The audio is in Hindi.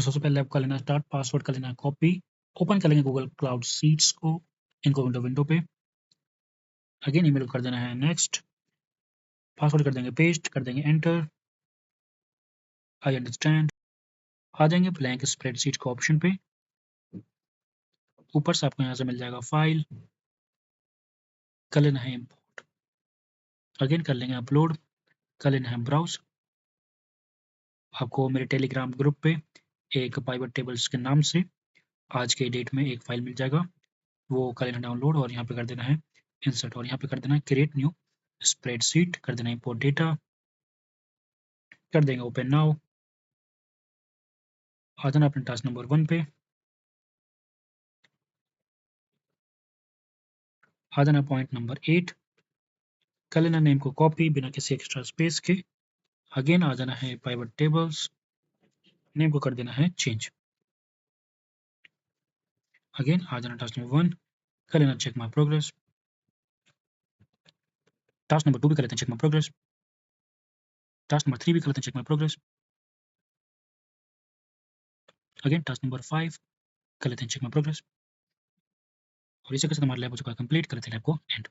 सबसे पहले आपको कर लेना स्टार्ट, पासवर्ड कर लेना कॉपी, ओपन कर लेंगे गूगल क्लाउड सीट्स को, इनको विंडो पे, अगेन ईमेल कर देना है नेक्स्ट, पासवर्ड कर देंगे पेस्ट, कर देंगे एंटर, आई अंडरस्टैंड, आ जाएंगे ब्लैंक स्प्रेडशीट के ऑप्शन पे, ऊपर से आपको यहाँ से मिल जाएगा फाइल, कर लेना है इम्पोर्ट, अगेन कर लेंगे अपलोड, कर लेना है ब्राउज, आपको मेरे टेलीग्राम ग्रुप पे एक पाइवट टेबल्स के नाम से आज के डेट में एक फाइल मिल जाएगा, वो कर लेना डाउनलोड और यहाँ पे कर देना है इंसर्ट और यहाँ पे कर देना है क्रिएट न्यू स्प्रेडशीट, कर देना इंपोर्ट डेटा, कर देंगे ओपन नाउ, आ जाना अपने टास्क नंबर 1 पे, आ जाना पॉइंट नंबर 8, कर लेना नेम को कॉपी बिना किसी एक्स्ट्रा स्पेस के, अगेन आ जाना है पाइवट टेबल्स, नेम को कर देना है चेंज, अगेन आ जाना टास्क नंबर 1, कर लेना check my progress, task number 2 भी कर लेते हैं check my progress, task number 3 भी कर लेते हैं check my progress, again task number 5 कर लेते हैं चेक माई प्रोग्रेस, और इसी के साथ हमारा लैब हो चुका है कंप्लीट, कर लेते हैं लैब को एंड।